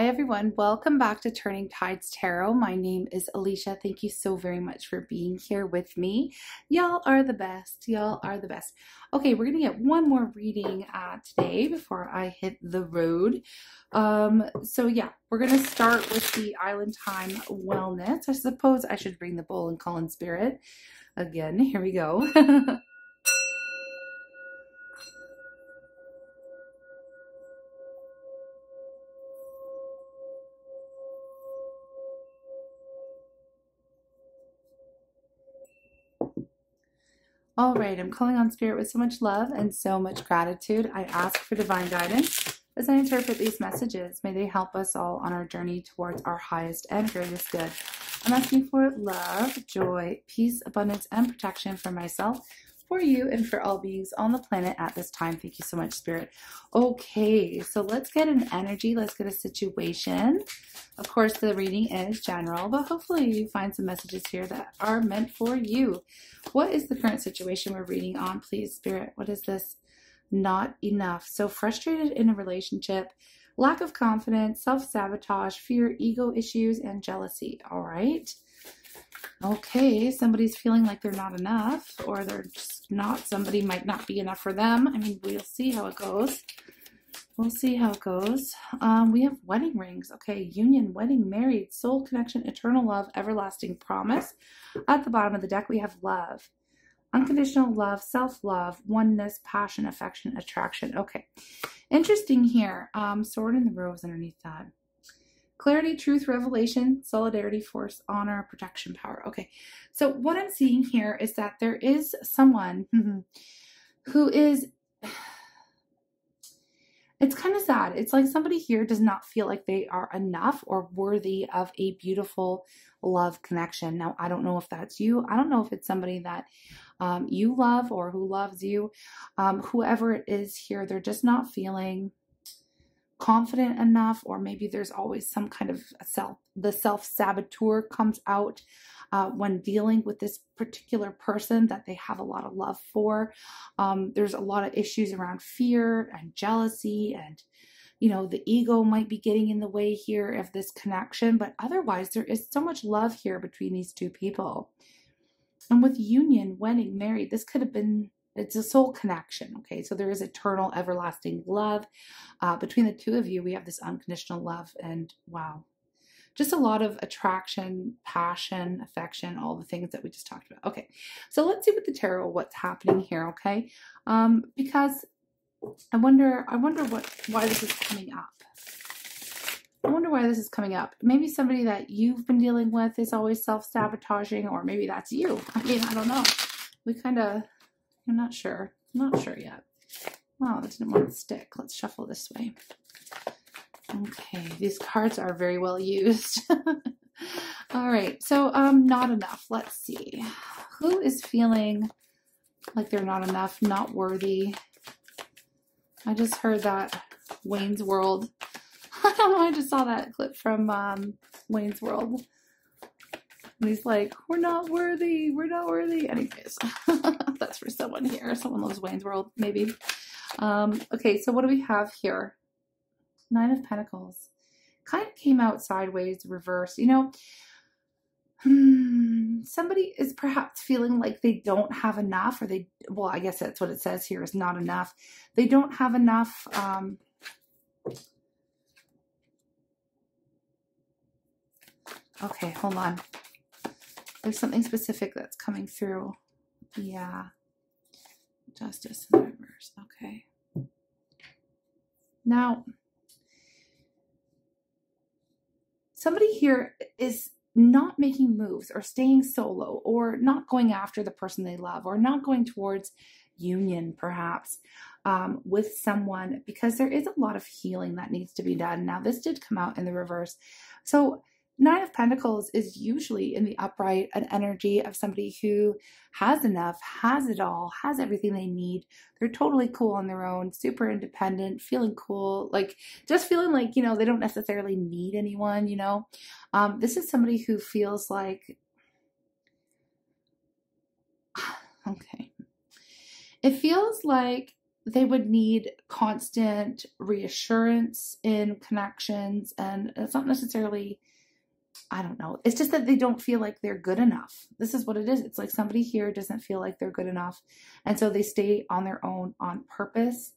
Hi everyone, welcome back to Turning Tides Tarot. My name is Alishia. Thank you so very much for being here with me. Y'all are the best. Y'all are the best. Okay, we're gonna get one more reading today before I hit the road. So yeah, we're gonna start with the Island Time Wellness. I suppose I should bring the bowl and call in spirit again. Here we go. All right, I'm calling on spirit with so much love and so much gratitude. I ask for divine guidance as I interpret these messages. May they help us all on our journey towards our highest and greatest good. I'm asking for love, joy, peace, abundance, and protection for myself, for you, and for all beings on the planet at this time. Thank you so much, Spirit. Okay, so let's get an energy. Let's get a situation. Of course, the reading is general, but hopefully you find some messages here that are meant for you. What is the current situation we're reading on, please, Spirit? What is this? Not enough. So frustrated in a relationship, lack of confidence, self-sabotage, fear, ego issues, and jealousy. All right. Okay, somebody's feeling like they're not enough, or they're just not. Somebody might not be enough for them. I mean, we'll see how it goes. We'll see how it goes. We have wedding rings. Okay, union, wedding, married, soul connection, eternal love, everlasting promise. At the bottom of the deck, we have love, unconditional love, self-love, oneness, passion, affection, attraction. Okay, interesting here. Sword in the rose underneath that. Clarity, truth, revelation, solidarity, force, honor, protection, power. Okay, so what I'm seeing here is that there is someone who is, it's kind of sad. It's like somebody here does not feel like they are enough or worthy of a beautiful love connection. Now, I don't know if that's you. I don't know if it's somebody that you love or who loves you. Whoever it is here, they're just not feeling confident enough, or maybe there's always some kind of the self-saboteur comes out when dealing with this particular person that they have a lot of love for. There's a lot of issues around fear and jealousy, and you know, the ego might be getting in the way here of this connection, but otherwise there is so much love here between these two people. And with union, wedding, married, this could have been, it's a soul connection. Okay, so there is eternal, everlasting love between the two of you. We have this unconditional love, and wow, just a lot of attraction, passion, affection, all the things that we just talked about. Okay, so let's see with the tarot what's happening here. Okay, because I wonder why this is coming up. I wonder why this is coming up. Maybe somebody that you've been dealing with is always self-sabotaging, or maybe that's you. I mean, I don't know. I'm not sure. I'm not sure yet. Wow, that didn't want to stick. Let's shuffle this way. Okay, these cards are very well used. All right, so not enough. Let's see. Who is feeling like they're not enough, not worthy? I just heard that Wayne's World. I don't know, I just saw that clip from Wayne's World. And he's like, we're not worthy. We're not worthy. Anyways, that's for someone here. Someone loves Wayne's World, maybe. Okay, so what do we have here? Nine of Pentacles. Kind of came out sideways, reverse. You know, somebody is perhaps feeling like they don't have enough, or well, I guess that's what it says here, is not enough. They don't have enough. Okay, hold on. There's something specific that's coming through. Yeah. Justice in reverse. Okay. Now, somebody here is not making moves, or staying solo, or not going after the person they love, or not going towards union, perhaps, with someone, because there is a lot of healing that needs to be done. Now, this did come out in the reverse. So Nine of Pentacles is usually in the upright an energy of somebody who has enough, has it all, has everything they need. They're totally cool on their own, super independent, feeling cool, like just feeling like, you know, they don't necessarily need anyone, you know. This is somebody who feels like, okay, it feels like they would need constant reassurance in connections. And it's not necessarily, I don't know. It's just that they don't feel like they're good enough. This is what it is. It's like somebody here doesn't feel like they're good enough. And so they stay on their own on purpose.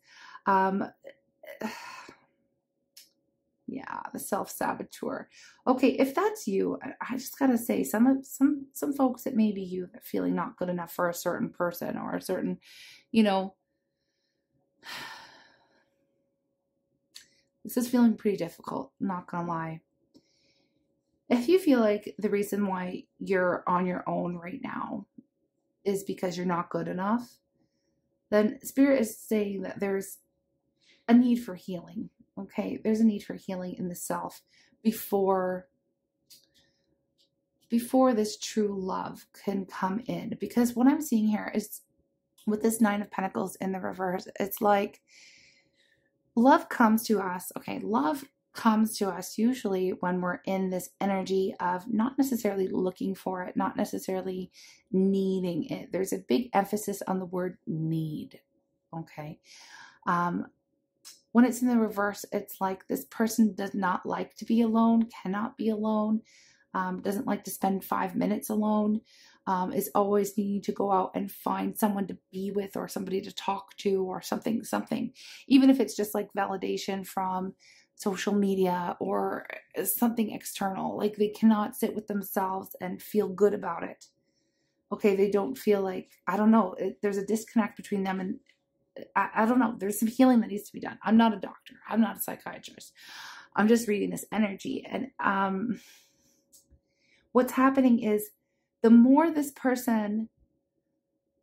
Yeah, the Self Saboteur. Okay, if that's you, I just gotta say, some folks, it may be you that feeling not good enough for a certain person or a certain, you know, this is feeling pretty difficult, not gonna lie. If you feel like the reason why you're on your own right now is because you're not good enough, then Spirit is saying that there's a need for healing. Okay, there's a need for healing in the self before this true love can come in. Because what I'm seeing here is with this Nine of Pentacles in the reverse, it's like love comes to us. Okay, love comes to us usually when we're in this energy of not necessarily looking for it, not necessarily needing it. There's a big emphasis on the word need. Okay. When it's in the reverse, it's like this person does not like to be alone, cannot be alone, doesn't like to spend 5 minutes alone, is always needing to go out and find someone to be with or somebody to talk to or something, even if it's just like validation from social media or something external. Like they cannot sit with themselves and feel good about it. Okay, they don't feel like, I don't know, there's a disconnect between them and I don't know. There's some healing that needs to be done. I'm not a doctor. I'm not a psychiatrist. I'm just reading this energy. And what's happening is the more this person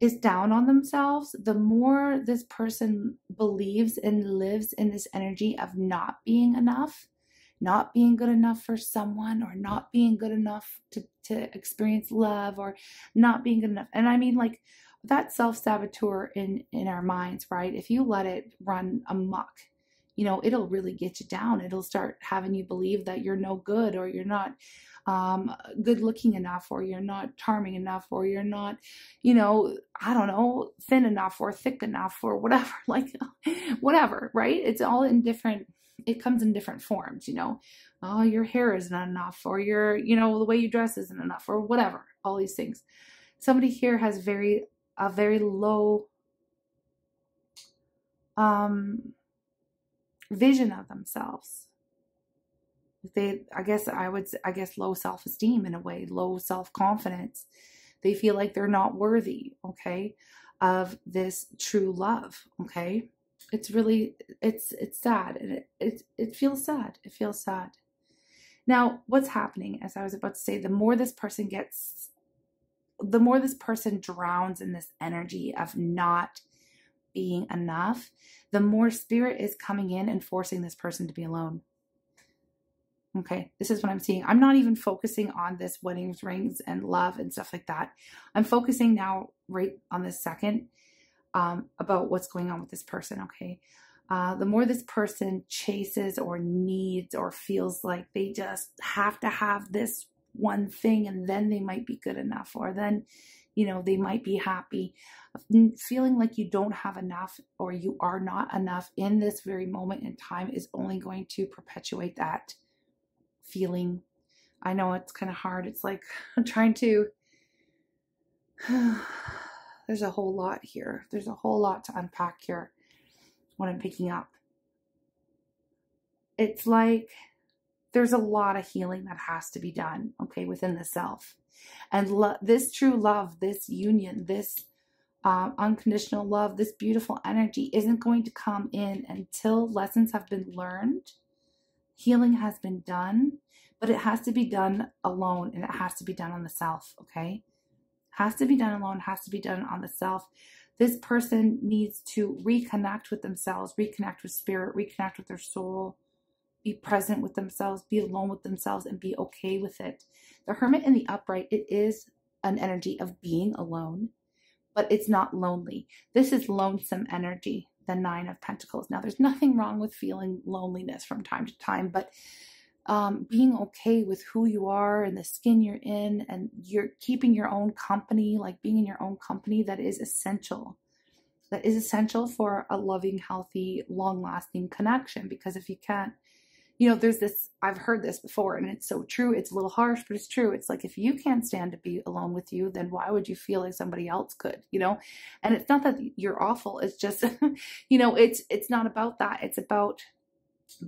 is down on themselves, the more this person believes and lives in this energy of not being enough, not being good enough for someone, or not being good enough to experience love, or not being good enough. And I mean, like, that self-saboteur in our minds, right? If you let it run amok, you know, it'll really get you down. It'll start having you believe that you're no good, or you're not good looking enough, or you're not charming enough, or you're not, you know, I don't know, thin enough or thick enough or whatever, like whatever, right? It's all in different, it comes in different forms, you know. Oh, your hair isn't enough, or your, you know, the way you dress isn't enough, or whatever, all these things. Somebody here has a very low vision of themselves. I guess low self-esteem in a way, low self-confidence. They feel like they're not worthy, okay, of this true love, okay? It's really, it's sad, and it feels sad. It feels sad. Now, what's happening, as I was about to say, the more this person drowns in this energy of not being enough, the more Spirit is coming in and forcing this person to be alone. Okay, this is what I'm seeing. I'm not even focusing on this weddings, rings, and love and stuff like that. I'm focusing now right on this second about what's going on with this person, okay? The more this person chases or needs or feels like they just have to have this one thing and then they might be good enough, or then, you know, they might be happy. Feeling like you don't have enough or you are not enough in this very moment in time is only going to perpetuate that feeling. I know it's kind of hard. It's like I'm trying to, there's a whole lot here. There's a whole lot to unpack here, what I'm picking up. It's like there's a lot of healing that has to be done, okay, within the self. And this true love, this union, this unconditional love, this beautiful energy isn't going to come in until lessons have been learned, healing has been done, but it has to be done alone, and it has to be done on the self, okay? Has to be done alone, has to be done on the self. This person needs to reconnect with themselves, reconnect with Spirit, reconnect with their soul, be present with themselves, be alone with themselves, and be okay with it. The Hermit in the upright, it is an energy of being alone, but it's not lonely. This is lonesome energy, the Nine of Pentacles. Now, there's nothing wrong with feeling loneliness from time to time, but being okay with who you are and the skin you're in, and you're keeping your own company, like being in your own company, that is essential. that is essential for a loving, healthy, long-lasting connection. Because if you can't, you know, there's this, I've heard this before and it's so true. It's a little harsh, but it's true. It's like, if you can't stand to be alone with you, then why would you feel like somebody else could, you know? And it's not that you're awful. It's just, you know, it's not about that. It's about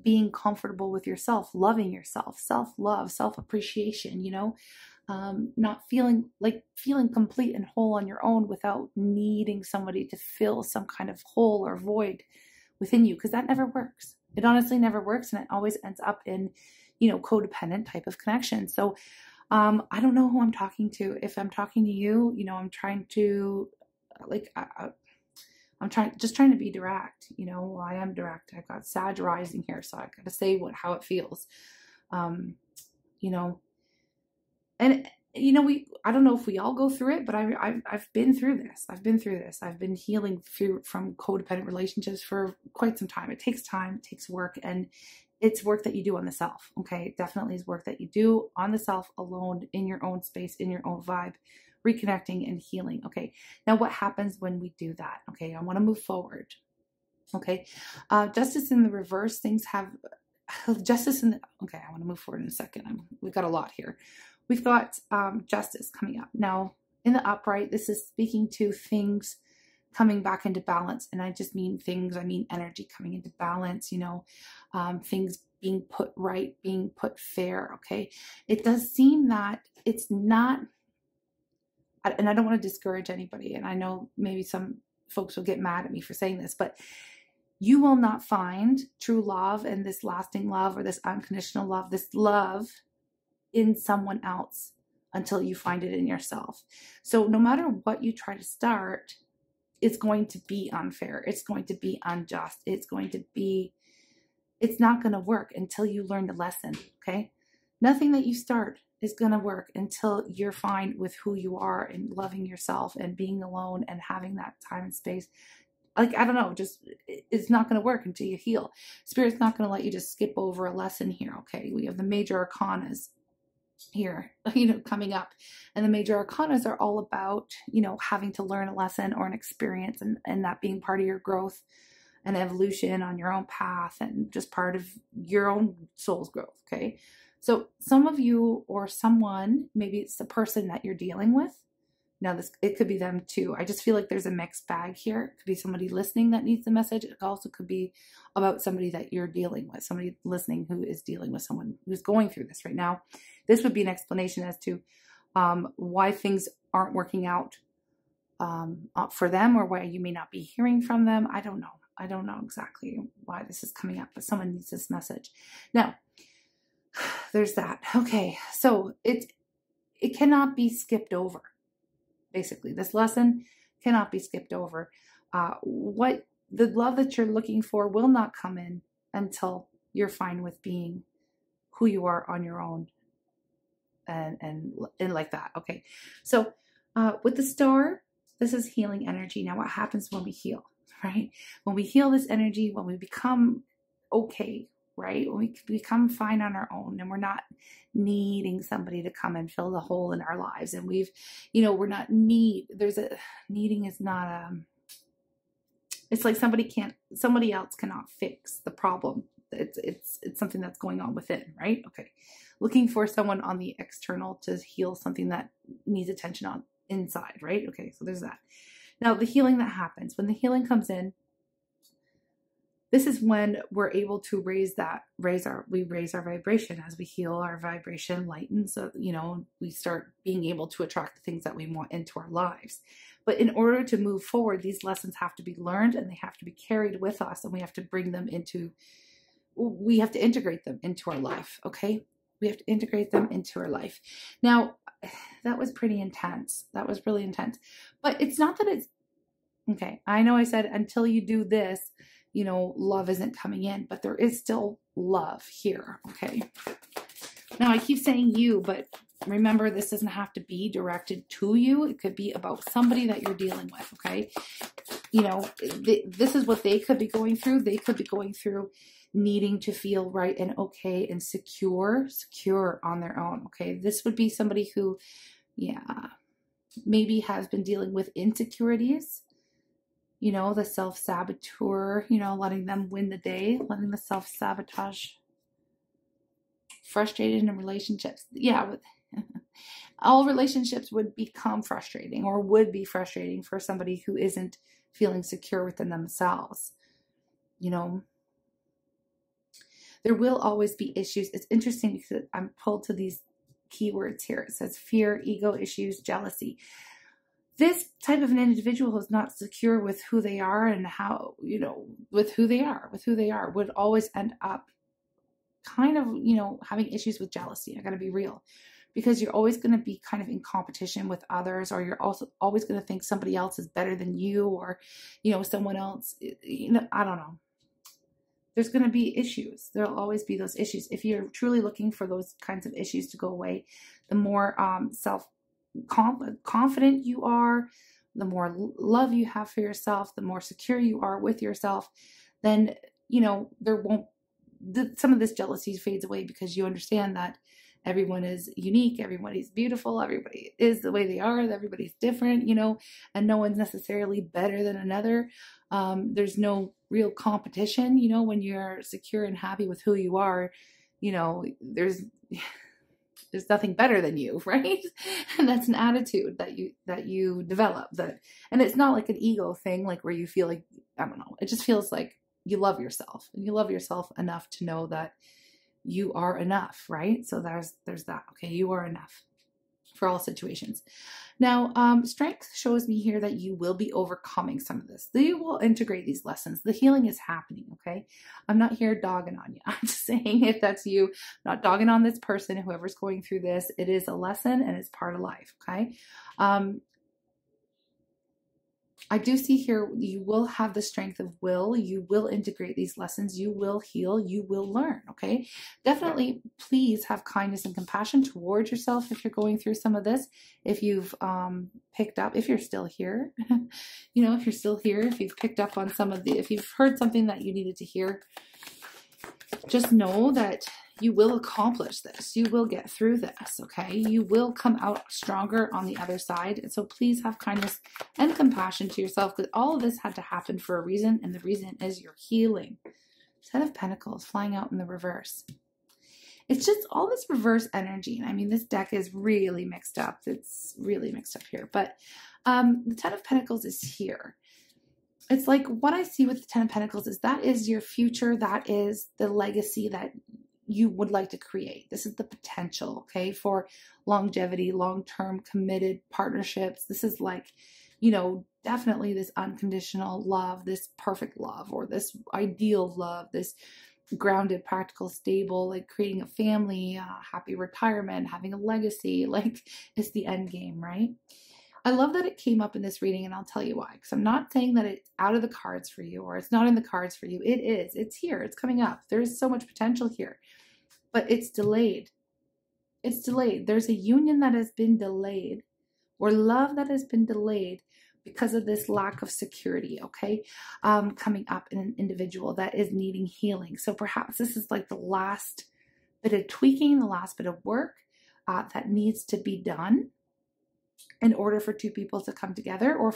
being comfortable with yourself, loving yourself, self-love, self-appreciation, you know, not feeling complete and whole on your own without needing somebody to fill some kind of hole or void within you, because that never works. It honestly never works, and it always ends up in, you know, codependent type of connection. So I don't know who I'm talking to. If I'm talking to you, you know, I'm trying to, like, I'm just trying to be direct. You know, I am direct. I've got Sag rising here, so I got to say how it feels. You know, and you know, I don't know if we all go through it, but I've been through this. I've been through this. I've been healing from codependent relationships for quite some time. It takes time, it takes work, and it's work that you do on the self. Okay, it definitely is work that you do on the self, alone, in your own space, in your own vibe, reconnecting and healing. Okay, now what happens when we do that? Okay, I want to move forward. Okay, justice in the reverse. Things have justice in the, okay, I want to move forward in a second. We've got a lot here. We've got justice coming up. Now, in the upright, this is speaking to things coming back into balance. And I just mean things, I mean energy coming into balance, you know, things being put right, being put fair, okay? It does seem that it's not, and I don't want to discourage anybody, and I know maybe some folks will get mad at me for saying this, but you will not find true love and this lasting love or this unconditional love, this love in someone else until you find it in yourself. So no matter what you try to start, it's going to be unfair. It's going to be unjust. It's not going to work until you learn the lesson. Okay. Nothing that you start is going to work until you're fine with who you are and loving yourself and being alone and having that time and space. Like, I don't know, just, it's not going to work until you heal. Spirit's not going to let you just skip over a lesson here. Okay. We have the major arcanas here, you know, coming up, and the major arcanas are all about, you know, having to learn a lesson or an experience, and that being part of your growth and evolution on your own path, and just part of your own soul's growth. Okay. So some of you, or someone, maybe it's the person that you're dealing with. Now it could be them too. I just feel like there's a mixed bag here. It could be somebody listening that needs the message. It also could be about somebody that you're dealing with, somebody listening who is dealing with someone who's going through this right now. This would be an explanation as to why things aren't working out for them, or why you may not be hearing from them. I don't know. I don't know exactly why this is coming up, but someone needs this message. Now, there's that. Okay, so it cannot be skipped over. Basically, this lesson cannot be skipped over. What the love that you're looking for will not come in until you're fine with being who you are on your own, and like that. Okay, so with the star, this is healing energy. Now, what happens when we heal, right? When we heal this energy, when we become okay, right? When we become fine on our own, and we're not needing somebody to come and fill the hole in our lives, and we've, you know, we're not needing is not it's like somebody else cannot fix the problem. It's something that's going on within, right? Okay, looking for someone on the external to heal something that needs attention on inside, right? Okay, so there's that. Now, the healing that happens when the healing comes in, this is when we're able to raise our vibration. As we heal, our vibration lightens. So, you know, we start being able to attract the things that we want into our lives. But in order to move forward, these lessons have to be learned, and they have to be carried with us, and we have to we have to integrate them into our life. Okay. We have to integrate them into our life. Now, that was pretty intense. That was really intense, but it's not that it's okay. I know I said until you do this, you know, love isn't coming in, but there is still love here. Okay. Now, I keep saying you, but remember, this doesn't have to be directed to you. It could be about somebody that you're dealing with. Okay. You know, this is what they could be going through. They could be going through needing to feel right and okay and secure on their own. Okay. This would be somebody who, yeah, maybe has been dealing with insecurities. you know, the self-saboteur, you know, letting them win the day, letting the self-sabotage, frustrated in relationships. Yeah, with all relationships would become frustrating, or would be frustrating for somebody who isn't feeling secure within themselves. You know, there will always be issues. It's interesting because I'm pulled to these keywords here. It says fear, ego issues, jealousy. This type of an individual who's not secure with who they are and how, you know, with who they are, would always end up kind of, you know, having issues with jealousy. I got to be real, because you're always going to be kind of in competition with others, or you're also always going to think somebody else is better than you, or, you know, someone else, you know, I don't know. There's going to be issues. There'll always be those issues. If you're truly looking for those kinds of issues to go away, the more confident you are, the more love you have for yourself, the more secure you are with yourself, then, you know, there won't, some of this jealousy fades away, because you understand that everyone is unique, everybody's beautiful, everybody is the way they are, everybody's different, you know, and no one's necessarily better than another. There's no real competition, you know, when you're secure and happy with who you are, you know, there's nothing better than you, right? And that's an attitude that you develop, that, and it's not like an ego thing, like where you feel like, I don't know, it just feels like you love yourself, and you love yourself enough to know that you are enough, right? So there's that. Okay, you are enough for all situations. Now, strength shows me here that you will be overcoming some of this. You will integrate these lessons. The healing is happening, okay? I'm not here dogging on you. I'm just saying, if that's you, I'm not dogging on this person, whoever's going through this. It is a lesson and it's part of life, okay? I do see here you will have the strength of will. You will integrate these lessons. You will heal. You will learn, okay? Definitely, please have kindness and compassion towards yourself if you're going through some of this. If you've picked up, if you're still here, you know, if you're still here, if you've picked up on some of the, if you've heard something that you needed to hear, just know that you will accomplish this. You will get through this, okay? You will come out stronger on the other side. And so please have kindness and compassion to yourself, because all of this had to happen for a reason, and the reason is your healing. Ten of Pentacles flying out in the reverse. It's just all this reverse energy. I mean, this deck is really mixed up. It's really mixed up here. But the Ten of Pentacles is here. It's like what I see with the Ten of Pentacles is that is your future. That is the legacy that you would like to create. This is the potential, okay, for longevity, long-term committed partnerships. This is like, you know, definitely this unconditional love, this perfect love, or this ideal love, this grounded, practical, stable, like creating a family, happy retirement, having a legacy, like it's the end game, right? I love that it came up in this reading, and I'll tell you why. Because I'm not saying that it's out of the cards for you, or it's not in the cards for you. It is. It's here. It's coming up. There is so much potential here. But it's delayed. It's delayed. There's a union that has been delayed, or love that has been delayed because of this lack of security, okay? Coming up in an individual that is needing healing. So perhaps this is like the last bit of tweaking, the last bit of work that needs to be done in order for two people to come together, or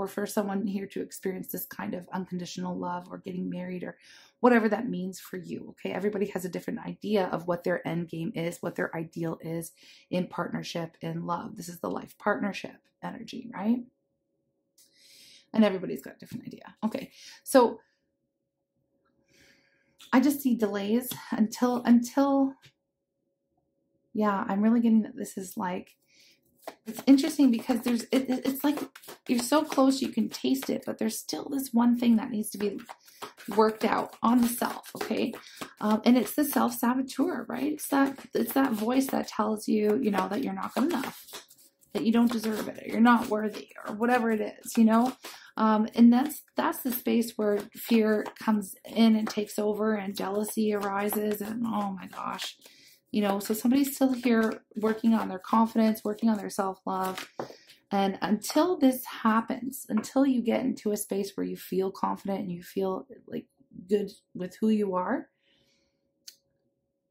for someone here to experience this kind of unconditional love, or getting married, or whatever that means for you. Okay, everybody has a different idea of what their end game is, what their ideal is in partnership, in love. This is the life partnership energy, right? And everybody's got a different idea. Okay, so I just see delays until yeah, I'm really getting that this is like, it's interesting because it's like you're so close you can taste it, but there's still this one thing that needs to be worked out on the self, okay? And it's the self-saboteur, right? It's that voice that tells you, you know, that you're not good enough, that you don't deserve it, or you're not worthy, or whatever it is, you know? And that's the space where fear comes in and takes over, and jealousy arises, and oh my gosh. You know, so somebody's still here working on their confidence, working on their self-love. And until this happens, until you get into a space where you feel confident and you feel like good with who you are,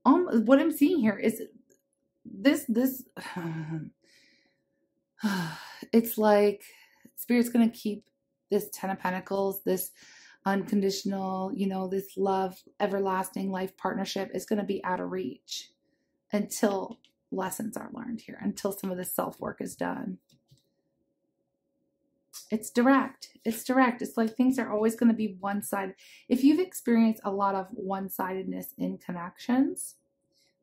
what I'm seeing here is this, it's like Spirit's going to keep this 10 of Pentacles, this unconditional, you know, this love, everlasting life partnership is going to be out of reach until lessons are learned here, until some of the self-work is done. It's direct. It's direct. It's like things are always going to be one-sided. If you've experienced a lot of one-sidedness in connections,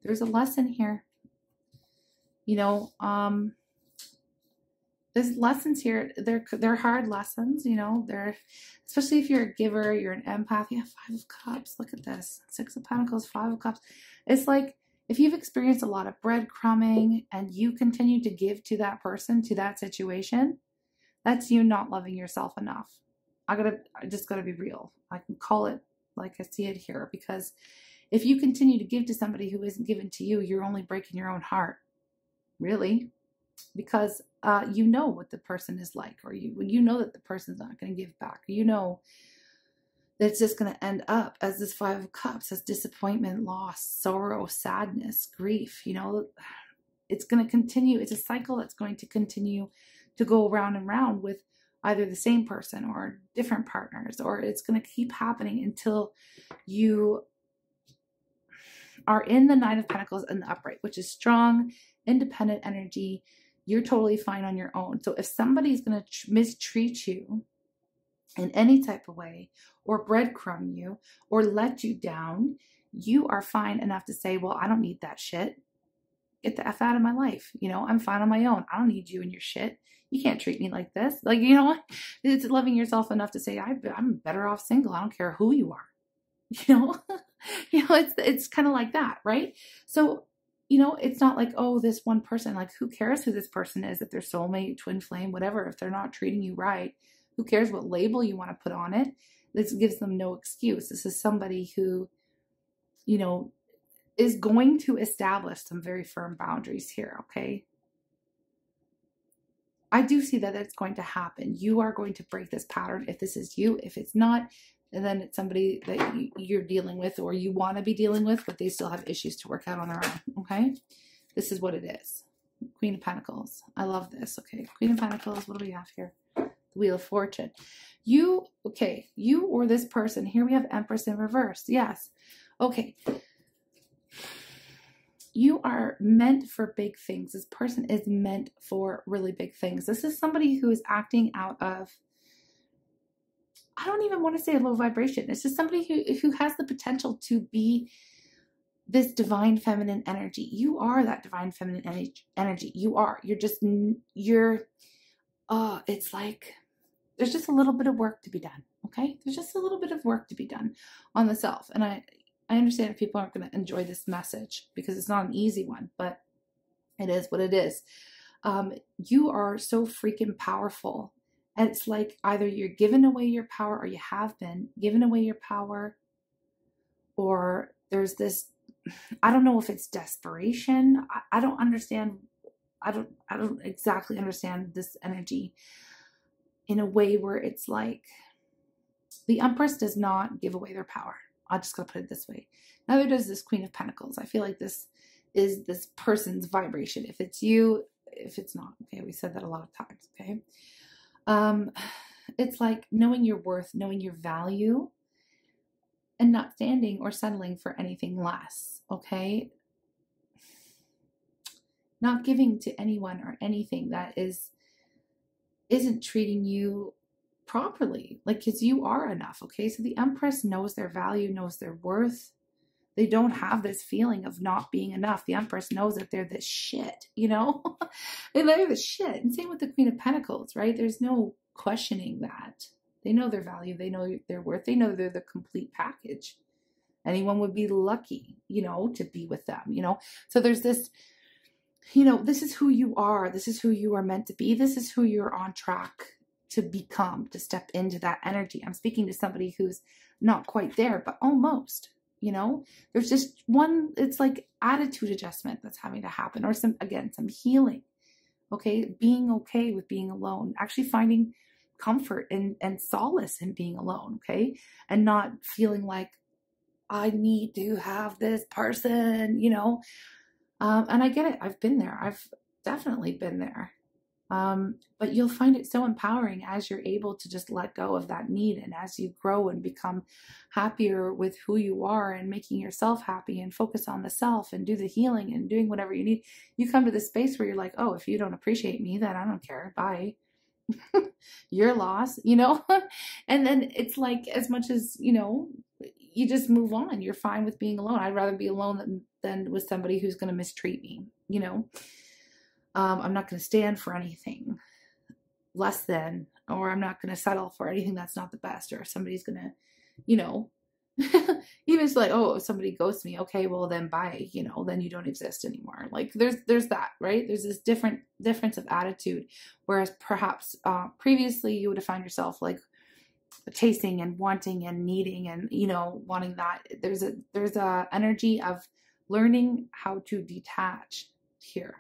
there's a lesson here. You know, there's lessons here. They're hard lessons, you know. They're, especially if you're a giver, you're an empath. You have 5 of Cups. Look at this. 6 of Pentacles, 5 of Cups. It's like if you've experienced a lot of breadcrumbing and you continue to give to that person, to that situation, that's you not loving yourself enough. I just gotta be real. I can call it like I see it here, because if you continue to give to somebody who isn't given to you, you're only breaking your own heart. Really. Because you know what the person is like, or you know that the person's not going to give back. You know that it's just going to end up as this 5 of Cups, as disappointment, loss, sorrow, sadness, grief. You know, it's going to continue. It's a cycle that's going to continue to go round and round with either the same person or different partners, or it's going to keep happening until you are in the 9 of Pentacles in the upright, which is strong, independent energy. You're totally fine on your own. So if somebody's going to mistreat you in any type of way, or breadcrumb you, or let you down, you are fine enough to say, well, I don't need that shit. Get the F out of my life. You know, I'm fine on my own. I don't need you and your shit. You can't treat me like this. Like, you know, it's loving yourself enough to say, I'm better off single. I don't care who you are. You know, it's kind of like that, right? So, you know, it's not like, oh, this one person, like, who cares who this person is, if they're soulmate, twin flame, whatever, if they're not treating you right, who cares what label you want to put on it? This gives them no excuse. This is somebody who, you know, is going to establish some very firm boundaries here, okay? I do see that it's going to happen. You are going to break this pattern if this is you. If it's not, and then it's somebody that you're dealing with, or you want to be dealing with, but they still have issues to work out on their own, okay? This is what it is. Queen of Pentacles. I love this, okay? Queen of Pentacles, what do we have here? The Wheel of Fortune. You or this person. Here we have Empress in reverse. Yes. Okay. You are meant for big things. This person is meant for really big things. This is somebody who is acting out of, I don't even want to say a low vibration. It's just somebody who has the potential to be this divine feminine energy. You are that divine feminine energy. You are. It's like there's just a little bit of work to be done. Okay? There's just a little bit of work to be done on the self. And I understand if people aren't going to enjoy this message because it's not an easy one, but it is what it is. You are so freaking powerful. And it's like either you're giving away your power, or you have been giving away your power, or there's this, I don't know if it's desperation. I don't understand. I don't exactly understand this energy in a way where it's like the Empress does not give away their power. I'm just going to put it this way. Neither does this Queen of Pentacles. I feel like this is this person's vibration. If it's you, if it's not. Okay, we said that a lot of times. Okay. It's like knowing your worth, knowing your value, and not standing or settling for anything less. Okay. Not giving to anyone or anything that isn't treating you properly, like, because you are enough. Okay. So the Empress knows their value, knows their worth. They don't have this feeling of not being enough. The Empress knows that they're the shit, you know, they're the shit. And same with the Queen of Pentacles, right? There's no questioning that. They know their value. They know their worth. They know they're the complete package. Anyone would be lucky, you know, to be with them, you know? So there's this, you know, this is who you are. This is who you are meant to be. This is who you're on track to become, to step into that energy. I'm speaking to somebody who's not quite there, but almost. You know, there's just one, it's like attitude adjustment that's having to happen, or some healing. Okay. Being okay with being alone, actually finding comfort and solace in being alone. Okay. And not feeling like I need to have this person, you know. And I get it. I've been there. I've definitely been there. But you'll find it so empowering as you're able to just let go of that need. And as you grow and become happier with who you are and making yourself happy and focus on the self and do the healing and doing whatever you need, you come to this space where you're like, oh, if you don't appreciate me, then I don't care. Bye. Your loss, you know? And then it's like, as much as, you know, you just move on. You're fine with being alone. I'd rather be alone than with somebody who's going to mistreat me, you know? I'm not going to stand for anything less than, or I'm not going to settle for anything that's not the best, or if somebody's going to, you know, even it's like, oh, if somebody ghosts me, okay, well then bye, you know, then you don't exist anymore. Like there's that, right? There's this difference of attitude. Whereas perhaps previously you would have found yourself like chasing and wanting and needing and, you know, wanting that. There's a energy of learning how to detach here.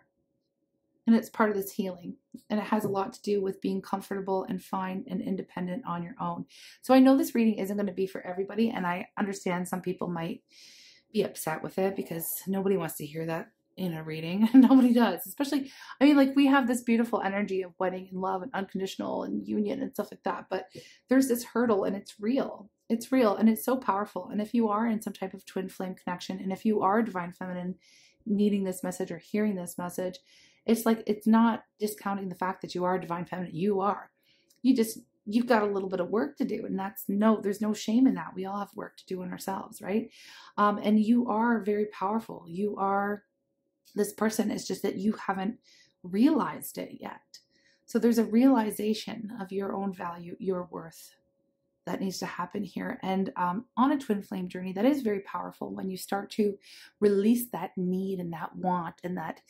And it's part of this healing. And it has a lot to do with being comfortable and fine and independent on your own. So I know this reading isn't going to be for everybody. And I understand some people might be upset with it because nobody wants to hear that in a reading. Nobody does. Especially, I mean, like we have this beautiful energy of wedding and love and unconditional and union and stuff like that. But there's this hurdle and it's real. It's real and it's so powerful. And if you are in some type of twin flame connection, and if you are divine feminine needing this message or hearing this message, it's like, it's not discounting the fact that you are divine feminine. You are. You've got a little bit of work to do. And there's no shame in that. We all have work to do in ourselves, right? And you are very powerful. You are this person. It's just that you haven't realized it yet. So there's a realization of your own value, your worth that needs to happen here. And on a twin flame journey, that is very powerful when you start to release that need and that want and that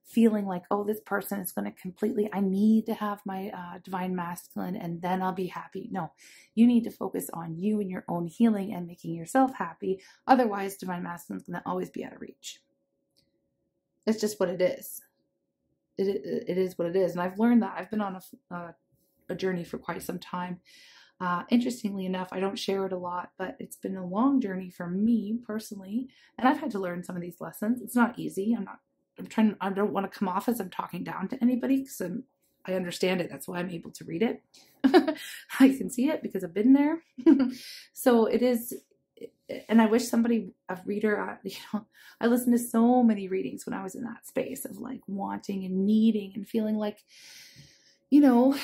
feeling like, oh, this person is going to I need to have my divine masculine and then I'll be happy. No, you need to focus on you and your own healing and making yourself happy. Otherwise, divine masculine is going to always be out of reach. It's just what it is. It is what it is. And I've learned that. I've been on a journey for quite some time. Interestingly enough, I don't share it a lot, but it's been a long journey for me personally. And I've had to learn some of these lessons. It's not easy. I don't want to come off as I'm talking down to anybody because I understand it. That's why I'm able to read it. I can see it because I've been there. So it is, and I wish a reader, you know, I listened to so many readings when I was in that space of like wanting and needing and feeling like, you know,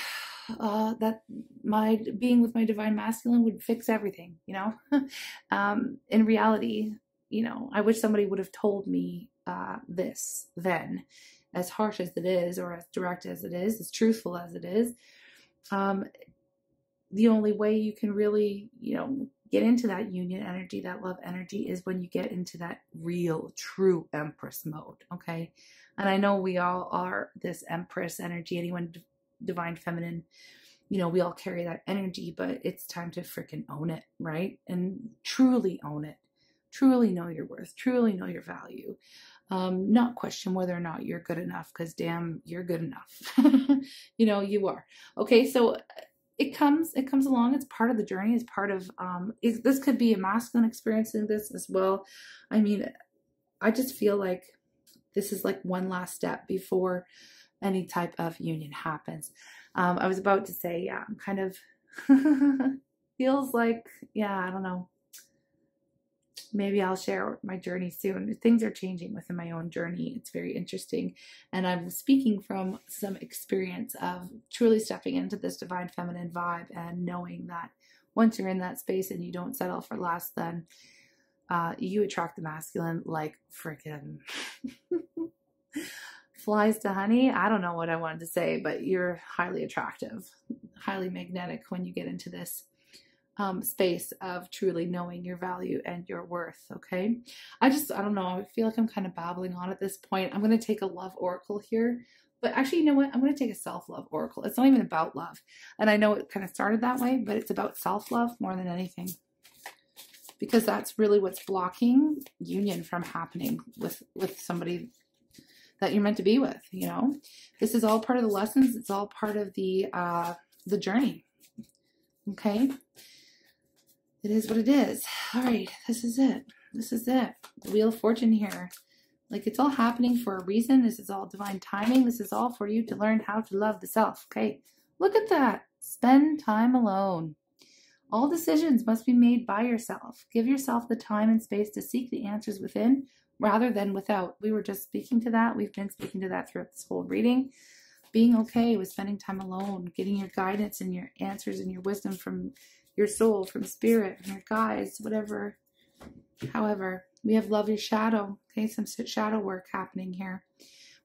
that my being with my divine masculine would fix everything, you know. In reality, you know, I wish somebody would have told me this then, as harsh as it is, or as direct as it is, as truthful as it is. The only way you can really, you know, get into that union energy, that love energy, is when you get into that real, true Empress mode, okay? And I know we all are this Empress energy, anyone divine feminine, you know, we all carry that energy, but it's time to freaking own it, right? And truly own it. Truly know your worth, truly know your value. Not question whether or not you're good enough, because damn, you're good enough. You know, you are. Okay, so it comes along. It's part of the journey. It's part of, this could be a masculine experiencing this as well. I mean, I just feel like this is like one last step before any type of union happens. I was about to say, yeah, I'm kind of, feels like, yeah, I don't know. Maybe I'll share my journey soon. Things are changing within my own journey. It's very interesting. And I'm speaking from some experience of truly stepping into this divine feminine vibe and knowing that once you're in that space and you don't settle for less, then you attract the masculine like freaking flies to honey. I don't know what I wanted to say, but you're highly attractive, highly magnetic when you get into this space of truly knowing your value and your worth. Okay. I don't know. I feel like I'm kind of babbling on at this point. I'm going to take a love oracle here, but actually, you know what? I'm going to take a self-love oracle. It's not even about love. And I know it kind of started that way, but it's about self-love more than anything, because that's really what's blocking union from happening with somebody that you're meant to be with. You know, this is all part of the lessons. It's all part of the journey. Okay. It is what it is. All right. This is it. This is it. The Wheel of Fortune here. Like it's all happening for a reason. This is all divine timing. This is all for you to learn how to love the self. Okay, look at that. Spend time alone. All decisions must be made by yourself. Give yourself the time and space to seek the answers within rather than without. We were just speaking to that. We've been speaking to that throughout this whole reading. Being okay with spending time alone, getting your guidance and your answers and your wisdom from your soul, from spirit, from your guides, whatever. However, we have love your shadow. Okay, some shadow work happening here.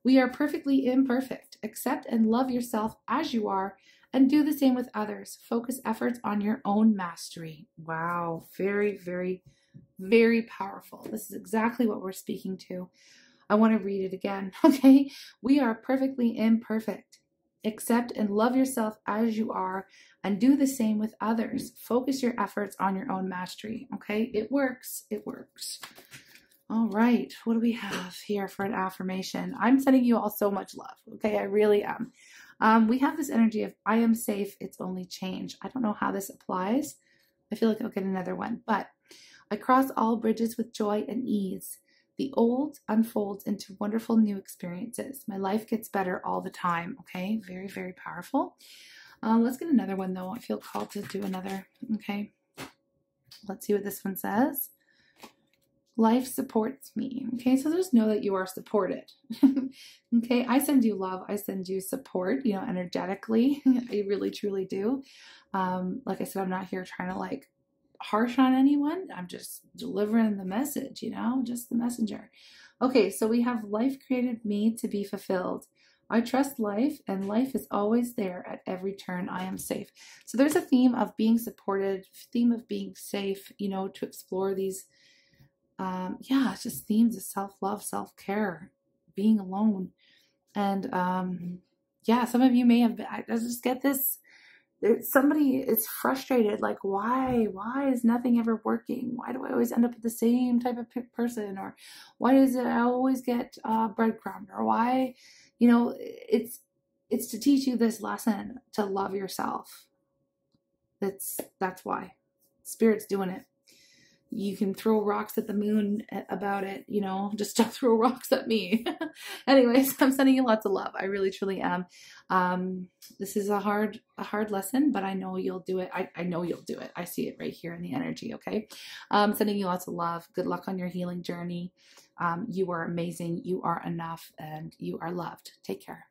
We are perfectly imperfect. Accept and love yourself as you are and do the same with others. Focus efforts on your own mastery. Wow, very, very, very powerful. This is exactly what we're speaking to. I want to read it again, okay? We are perfectly imperfect. Accept and love yourself as you are and do the same with others. Focus your efforts on your own mastery, okay? It works. It works. All right. What do we have here for an affirmation? I'm sending you all so much love, okay? I really am. We have this energy of I am safe. It's only change. I don't know how this applies. I feel like I'll get another one, but I cross all bridges with joy and ease. The old unfolds into wonderful new experiences. My life gets better all the time. Okay, very, very powerful. Let's get another one though. I feel called to do another. Okay, let's see what this one says. Life supports me. Okay, so just know that you are supported. Okay, I send you love. I send you support, you know, energetically. I really, truly do. Like I said, I'm not here trying to like harsh on anyone. I'm just delivering the message, you know, just the messenger. Okay, so we have life created me to be fulfilled. I trust life and life is always there at every turn. I am safe. So there's a theme of being supported, theme of being safe, you know, to explore these, yeah, it's just themes of self-love, self-care, being alone. And yeah, some of you may have been, I just get this, somebody is frustrated, like, why is nothing ever working? Why do I always end up with the same type of person? Or why does it I always get breadcrumbed? Or why, you know, it's to teach you this lesson to love yourself. That's why. Spirit's doing it. You can throw rocks at the moon about it, you know, just don't throw rocks at me. Anyways, I'm sending you lots of love. I really, truly am. This is a hard lesson, but I know you'll do it. I know you'll do it. I see it right here in the energy. Okay. Sending you lots of love. Good luck on your healing journey. You are amazing. You are enough and you are loved. Take care.